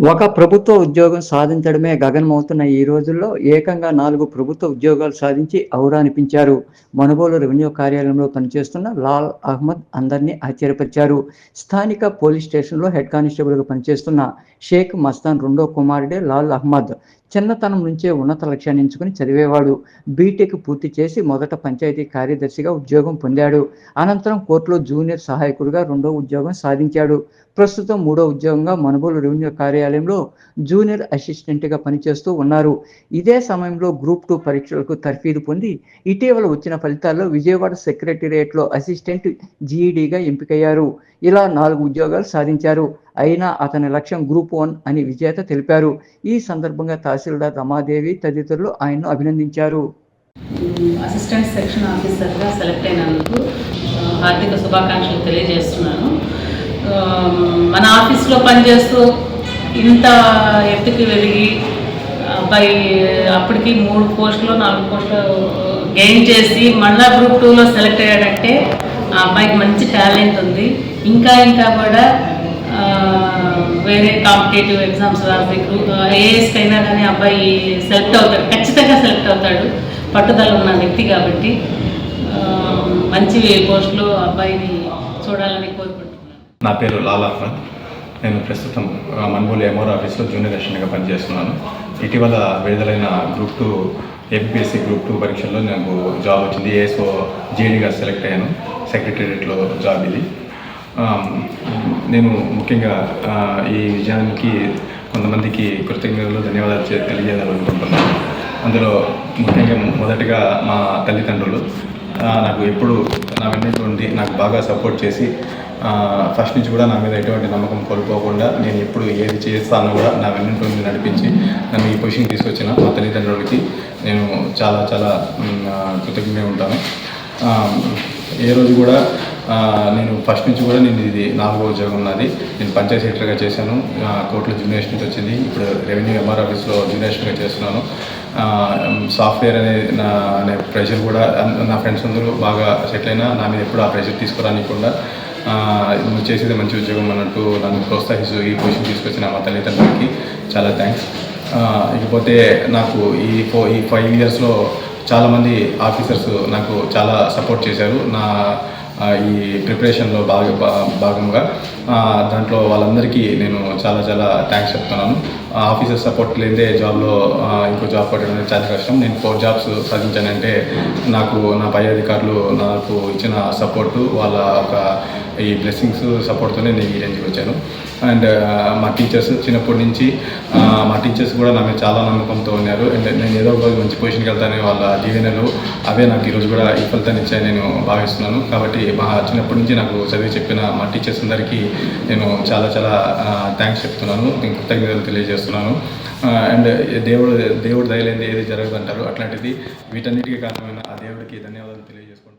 ఒక ప్రభుత్వ ఉద్యోగం సాధించడమే గగనమవుతున్న ఈ రోజుల్లో ఏకంగా 4 ప్రభుత్వ ఉద్యోగాలు సాధించి ఔరా అనిపించారు. మనుబోలు రెవెన్యూ కార్యాలయంలో పనిచేస్తున్న లాల్ అహ్మద్ అందరినీ ఆశ్చర్యపరిచారు. స్థానిక పోలీస్ స్టేషన్లో హెడ్ కానిస్టేబుల్గా పనిచేస్తున్న షేక్ మస్తాన్ రెండో కుమారుడే లాల్ అహ్మద్. చిన్నతనం నుంచే ఉన్నత లక్ష్యాన్ని ఎంచుకుని చదివేవాడు. బీటెక్ పూర్తి చేసి మొదట పంచాయతీ కార్యదర్శిగా ఉద్యోగం పొందాడు. అనంతరం కోర్టులో జూనియర్ సహాయకుడిగా రెండో ఉద్యోగం సాధించాడు. ప్రస్తుతం మూడో ఉద్యోగంగా మనుబోలు రెవెన్యూ కార్యాలయంలో జూనియర్ అసిస్టెంట్గా పనిచేస్తూ ఉన్నారు. ఇదే సమయంలో గ్రూప్ 2 పరీక్షలకు తర్ఫీదు పొంది ఇటీవల వచ్చిన ఫలితాల్లో విజయవాడ సెక్రటేరియట్లో అసిస్టెంట్ జీఈడీగా ఎంపికయ్యారు. ఇలా 4 ఉద్యోగాలు సాధించారు. అయినా అతని లక్ష్యం గ్రూప్ 1 అని విజేత తెలిపారు. ఈ సందర్భంగా తహసీల్దార్ రమాదేవి తదితరులు ఆయన్ను అభినందించారు. అసిస్టెంట్ సెక్షన్ ఆఫీసర్గా సెలెక్ట్ అయినందుకు హార్దిక శుభాకాంక్షలు తెలియజేస్తున్నాను. మన ఆఫీస్లో పనిచేస్తూ ఇంత ఎత్తుకి వెలిగి అబ్బాయి అప్పటికి 3 పోస్టులు 4 పోస్టులు గెయిన్ చేసి మళ్ళా గ్రూప్ 2లో సెలెక్ట్ అయ్యాడంటే ఆ అబ్బాయికి మంచి టాలెంట్ ఉంది. ఇంకా కూడా వేరే కాంపిటేటివ్ ఎగ్జామ్స్ రాసి ఏఎస్కి అయినా కానీ అబ్బాయి సెలెక్ట్ అవుతాడు, ఖచ్చితంగా సెలెక్ట్ అవుతాడు. పట్టుదల ఉన్న వ్యక్తి కాబట్టి మంచి పోస్టులో అబ్బాయిని చూడాలని కోరుకుంటున్నాను. నా పేరు లాల్ అహ్మద్. నేను ప్రస్తుతం మనుబోలు ఎంఆర్ ఆఫీస్లో జూనియర్ అసిస్టెంట్గా పనిచేస్తున్నాను. ఇటీవల విడుదలైన గ్రూప్ 2 ఏపీఎస్సీ గ్రూప్ 2 పరీక్షల్లో నాకు జాబ్ వచ్చింది. ఏఎస్ఓ జీడీగా సెలెక్ట్ అయ్యాను. సెక్రటేరియట్లో జాబ్ ఇది. నేను ముఖ్యంగా ఈ విజయానికి కొంతమందికి కృతజ్ఞతలు ధన్యవాదాలు తెలియజేయాలనుకుంటున్నాను. అందులో ముఖ్యంగా మొదటగా మా తల్లిదండ్రులు నాకు ఎప్పుడు నా వెన్నటువంటి నాకు బాగా సపోర్ట్ చేసి ఫస్ట్ నుంచి కూడా నా మీద ఎటువంటి నమ్మకం కోల్పోకుండా నేను ఎప్పుడు ఏది చేస్తానో కూడా నా వెన్నటువంటి నడిపించి నన్ను ఈ పొజిషన్ తీసుకొచ్చిన మా తల్లిదండ్రులకి నేను చాలా చాలా కృతజ్ఞంగా ఉంటాను. ఏ రోజు కూడా నేను ఫస్ట్ నుంచి కూడా నేను ఇది 4వ ఉద్యోగం నాది. నేను పంచాయతీ సెక్రటరీగా చేశాను. కోర్టులో జూనియర్ అసిస్టెంట్ వచ్చింది. ఇప్పుడు రెవెన్యూ ఎంఆర్ ఆఫీస్లో జూనియర్ అసిస్టెంట్గా చేస్తున్నాను. సాఫ్ట్వేర్ అనే ప్రెషర్ కూడా నా ఫ్రెండ్స్ అందరూ బాగా సెటిల్ అయినా నా మీద ఎప్పుడు ఆ ప్రెషర్ తీసుకురానికుండా నువ్వు చేసేది మంచి ఉద్యోగం అన్నట్టు నన్ను ప్రోత్సహిస్తూ ఈ పొజిషన్ తీసుకొచ్చిన మా తల్లిదండ్రులకి చాలా థ్యాంక్స్. ఇకపోతే నాకు ఈ 5 ఇయర్స్లో చాలామంది ఆఫీసర్స్ నాకు చాలా సపోర్ట్ చేశారు. నా ఈ ప్రిపరేషన్లో భాగంగా దాంట్లో వాళ్ళందరికీ నేను చాలా చాలా థ్యాంక్స్ చెప్తున్నాను. ఆఫీసర్ సపోర్ట్ లేదే జాబ్లో ఇంకో జాబ్ కొట్టడం అనేది చాలా కష్టం. నేను 4 జాబ్స్ సాధించానంటే నాకు నా పై అధికారులు నాకు ఇచ్చిన సపోర్టు, వాళ్ళ ఒక ఈ బ్లెస్సింగ్స్ సపోర్ట్తోనే నేను ఈ రేంజ్కి వచ్చాను. అండ్ మా టీచర్స్ చిన్నప్పటి నుంచి మా టీచర్స్ కూడా నా మీద చాలా నమ్మకంతో ఉన్నారు. అండ్ నేను ఏదో ఒక మంచి పొజిషన్కి వెళ్తానని వాళ్ళ దీవెనలు అవే నాకు ఈరోజు కూడా ఈ ఫలితాన్ని ఇచ్చాయని నేను భావిస్తున్నాను. కాబట్టి మా చిన్నప్పటి నుంచి నాకు చదివి చెప్పిన మా టీచర్స్ అందరికీ నేను చాలా చాలా థ్యాంక్స్ చెప్తున్నాను. నేను కృతజ్ఞతలు తెలియజేస్తున్నాను. అండ్ దేవుడు దయలేనిది ఏది జరగదు అంటారు. అట్లాంటిది వీటన్నిటికీ కారణమైన ఆ దేవుడికి ధన్యవాదాలు తెలియజేసుకుంటాను.